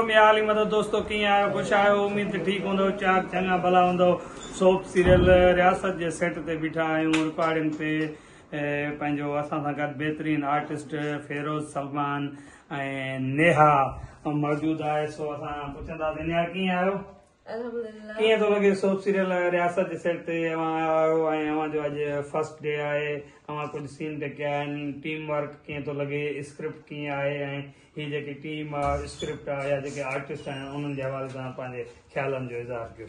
मियाली मतलब दोस्तों कीअं आहियो ख़ुशि आहियो उम्मीद ठीक हूंदो चाक चङा भला हूंदो सोप सीरियल रियासत जे सेट ते बीठा आहियूं रिकॉर्डिंग ते पंहिंजो असां सां गॾु बहितरीन आर्टिस्ट फेरोज़ सलमान ऐं नेहा मौजूद आहे सो असां पुछंदासीं नेहा कीअं आहियो अल्हम्दुलिल्लाह कीअं थो लॻे सोप सीरियल रियासत जे सेट ते आयो ऐं अवांजो अॼु फर्स्ट डे आहे अवां कुझु सीन ते कया आहिनि टीम वर्क कीअं थो लॻे स्क्रिप्ट कीअं आहे ऐं ही जेकी टीम आहे स्क्रिप्ट आहे या जेके आर्टिस्ट आहिनि उन्हनि जे हवाले सां पंहिंजे ख्यालनि जो इज़हार कयो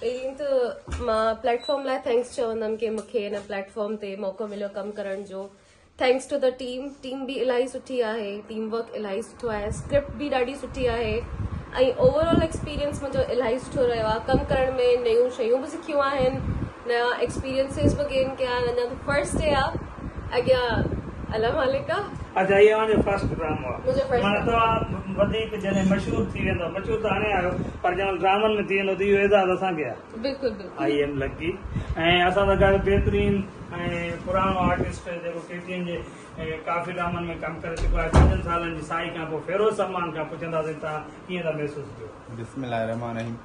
पहिरीं त मां प्लेटफॉर्म लाइ थैंक्स चवंदमि कि मूंखे हिन प्लेटफॉर्म ते मौक़ो मिलियो कमु करण जो थैंक्स टू द टीम बि इलाही सुठी आहे टीम वर्क इलाही सुठो आहे स्क्रिप्ट बि ॾाढी सुठी आहे ऐं ओवरऑल एक्सपीरियंस मुंहिंजो इलाही सुठो रहियो आहे कमु करण में नयूं शयूं बि सिखियूं आहिनि नया एक्सपीरियंसिस बि गेन कया आहिनि अञा त फर्स्ट डे आहे अॻियां अल्लाह मालिक आहे अच्छा ये अवांजो फर्स्ट ड्रामो आहे मुंहिंजो फर्स्ट माना तव्हां वधीक जॾहिं मशहूर थी वेंदो मशहूर त हाणे आहियो पर जॾहिं ड्रामनि में थी वेंदो त इहो एज़ाज़ असांखे आहे बिल्कुलु बिल्कुलु आई एम लकी ऐं असां सां गॾु बहितरीन ऐं पुराणो आर्टिस्ट जेको केटीएन जे काफ़ी ड्रामनि में कमु करे चुको आहे 5 सालनि जी साईं खां पोइ फेरोज़ सलमान खां पुछंदासीं तव्हां कीअं था महसूसु कयो बिस्मिल्लाहिर्रहमानिर्रहीम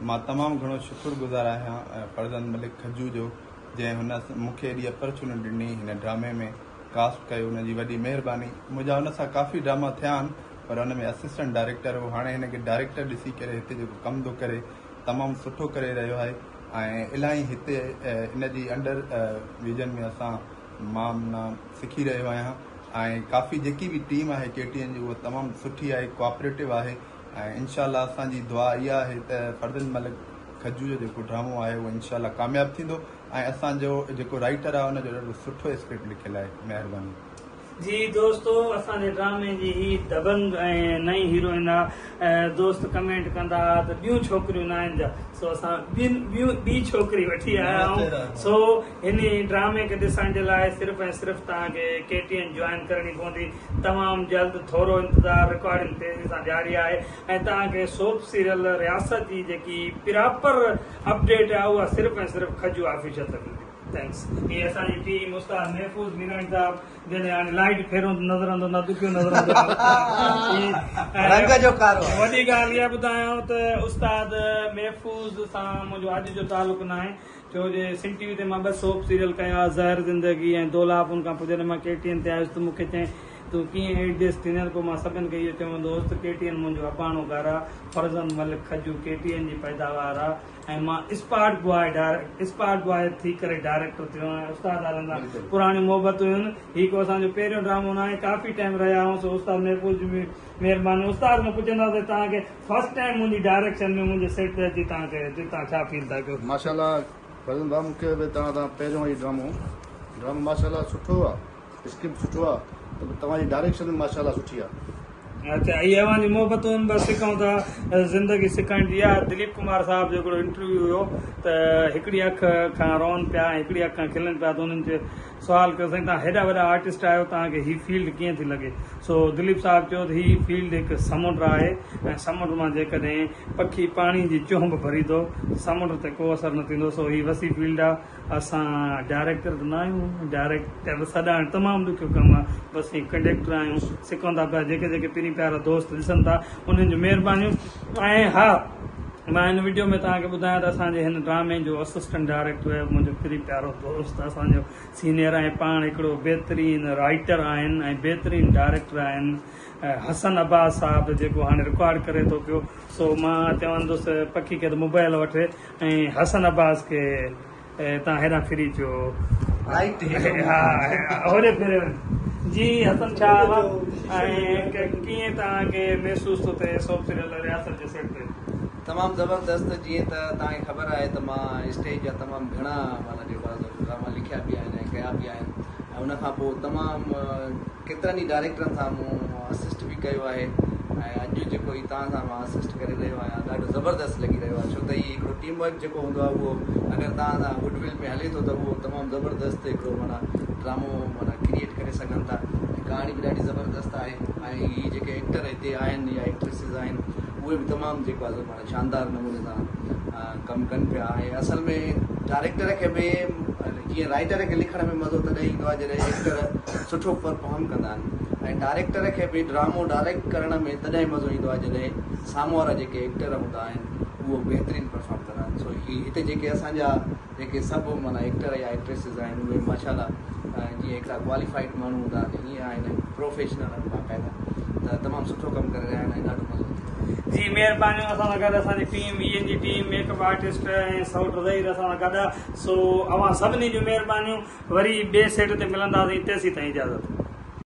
मां तमामु घणो शुक्रगुज़ार आहियां फरज़ंद मलिक खजू जो जंहिं हुन मूंखे एॾी अपॉर्चुनिटी ॾिनी हिन ड्रामे में कास्ट कयो हुनजी वॾी महिरबानी मुंहिंजा हुन सां काफ़ी ड्रामा थिया आहिनि पर हुन में असिस्टेंट डायरेक्टर हो हाणे हिनखे डायरेक्टर ॾिसी करे हिते जेको कमु थो करे तमामु सुठो करे रहियो आहे ऐं इलाही हिते हिनजी अंडर विजन में असां मां सिखी रहियो आहियां ऐं काफ़ी जेकी बि टीम आहे केटीएन जी उहा तमामु सुठी आहे कोऑपरेटिव आहे ऐं इनशाला असांजी दुआ इहा आहे त फरज़ंद मलिक खजू जो जेको ड्रामो आहे उहो इनशाला कामयाबु थींदो ऐं असांजो जेको राइटर आहे हुनजो ॾाढो सुठो स्क्रिप्ट लिखियलु आहे महिरबानी जी दोस्तो असांजे ड्रामे जी ही दबंग ऐं नई हीरोइन आहे दोस्त कमेंट कंदा त ॿियूं छोकिरियूं न आहिनि सो असां ॿी छोकिरी वठी आया आहियूं सो हिन ड्रामे खे ॾिसण जे लाइ सिर्फ़ु ऐं सिर्फ़ु तव्हांखे केटीएन ज्वाइन करणी पवंदी तमामु जल्द थोरो इंतज़ारु रिकॉर्डिंग तेज़ी सां जारी आहे ऐं तव्हांखे सोप सीरियल रियासत जी जेकी प्रॉपर अपडेट आहे उहा सिर्फ़ु ऐं सिर्फ़ु खजू ऑफिशियल तक मिलंदी थैंक्स ये असांजी टीम उस्ताद महफूज़ मीरानी साहब जॾहिं हाणे लाइट फेरो नज़र ईंदो न दुखियो नज़र ईंदो वॾी ॻाल्हि इहा ॿुधायांव त उस्ताद महफूज़ सां मुंहिंजो अॼु जो तालुक़ु न आहे छो जे सिंध टीवी ते मां 2 सोप सीरियल कया ज़हर ज़िंदगी ऐं दोलाप उन खां पोइ जॾहिं मां केटीएन ते आयुसि त मूंखे चयईं तूं कीअं एडजस्ट थींदे पोइ मां सभिनि खे इहो चवंदो हुउसि त केटीएन मुंहिंजो अबाणो घर आहे फरज़ंद मलिक खजू केटीएन जी पैदावार आहे ऐं मां स्पाट बॉय थी करे डायरेक्टर थियो आहियां उस्ताद हलंदा पुराणी मोहबतूं आहिनि ही को असांजो पहिरियों ड्रामो न आहे काफ़ी टाइम रहिया आहियूं सो उस्ताद महफूज़ जी बि महिरबानी उस्ताद खां पुछंदासीं तव्हांखे फर्स्ट टाइम मुंहिंजी डायरेक्शन में मुंहिंजे सेट ते अची तव्हां छा फील था कयो माशाल्लाह फरज़ंद भाउ मूंखे तव्हां पहिरियों ई ड्रामो माशाल्लाह सुठो आहे स्क्रिप्ट सुठो आहे तव्हांजी डायरेक्शन माशाल्लाह सुठी आहे अच्छा ये अवांजी मोहबतूं बस सिखूं था ज़िंदगी सिखण जी आहे दिलीप कुमार साहब जो हिकिड़ो इंटरव्यू हुयो त हिकिड़ी अख खां रोअनि पिया ऐं हिकिड़ी अख खां खिलनि पिया त उन्हनि खे सुवाल कयो साईं तव्हां हेॾा वॾा आर्टिस्ट आहियो तव्हांखे ही फील्ड कीअं थी लॻे सो दिलीप साहब चयो त ही फील्ड हिकु समुंड आहे ऐं समुंड मां जेकॾहिं पखी पाणी जी चुंब भरींदो समुंड ते को असरु न थींदो सो ही वसी फील्ड आहे असां डायरेक्टर त न आहियूं डायरेक्टर सॾाइणु तमामु ॾुखियो कमु आहे बसि ही कंडक्टर आहियूं सिखूं था पिया जेके जेके पहिरीं प्यारा दोस्त ॾिसनि था उन्हनि जूं महिरबानियूं ऐं हा मां हिन वीडियो में तव्हांखे ॿुधायां त असांजे हिन ड्रामे जो असिस्टेंट डायरेक्टर आहे मुंहिंजो पहिरीं प्यारो दोस्त असांजो सीनियर ऐं पाण हिकिड़ो बहितरीन राइटर आहिनि ऐं बहितरीन डायरेक्टर आहिनि हसन अब्बास साहब जेको हाणे रिकॉर्ड करे थो पियो सो मां चवंदुसि पखी खे त मोबाइल वठे ऐं हसन अब्बास खे तव्हां हेॾां फिरी अचो हा होॾे फिरे जी हसन छा ऐं कीअं तव्हांखे महसूसु थो थिए सोप सीरियल रियासत जे सेट ते तमामु ज़बरदस्त जीअं त तव्हांखे ख़बर आहे त मां स्टेज जा तमामु घणा माना जेको ड्रामा लिखिया बि आहिनि ऐं कया बि आहिनि ऐं उनखां पोइ तमामु केतिरनि ई डायरेक्टरनि सां मूं असिस्ट बि कयो आहे ऐं अॼु जेको ई तव्हां सां मां असिस्ट करे रहियो आहियां ॾाढो ज़बरदस्त लॻी रहियो आहे छो त हीअ हिकिड़ो टीम वर्क जेको हूंदो आहे उहो अगरि तव्हां सां गुडविल में हले थो त उहो तमामु ज़बरदस्त हिकिड़ो माना ड्रामो माना क्रिएट करे सघनि था कहाणी बि ॾाढी ज़बरदस्त आहे ऐं हीअ जेके एक्टर हिते आहिनि या एक्ट्रेसिस आहिनि उहे बि तमामु जेको आहे माना शानदार नमूने सां कमु कनि पिया ऐं असल में डायरेक्टर खे बि जीअं राइटर खे लिखण में मज़ो तॾहिं ईंदो आहे जॾहिं एक्टर सुठो परफॉर्म कंदा आहिनि ऐं डायरेक्टर खे बि ड्रामो डायरेक्ट करण में तॾहिं मज़ो ईंदो आहे जॾहिं साम्हूं वारा जेके एक्टर हूंदा आहिनि उहो बहितरीनु परफॉर्म कंदा आहिनि। सो हिते जेके असांजा जेके सभु माना एक्टर या एक्ट्रेसिस आहिनि उहे माशाल्लाह जीअं हिकिड़ा क्वालिफाइड माण्हू हूंदा आहिनि ईअं आहिनि प्रोफेशनल आहिनि बाक़ाइदा, त तमामु सुठो कमु करे रहिया आहिनि ऐं ॾाढो मज़ो ईंदो। जी महिरबानी असां सां गॾु असांजी टीम जी टीम मेकअप आर्टिस्ट ऐं साउट ज़हीर असां सां गॾु आहे। सो अवां सभिनी जूं महिरबानियूं, वरी ॿिए सेट ते मिलंदासीं, तेसीं ताईं इजाज़त।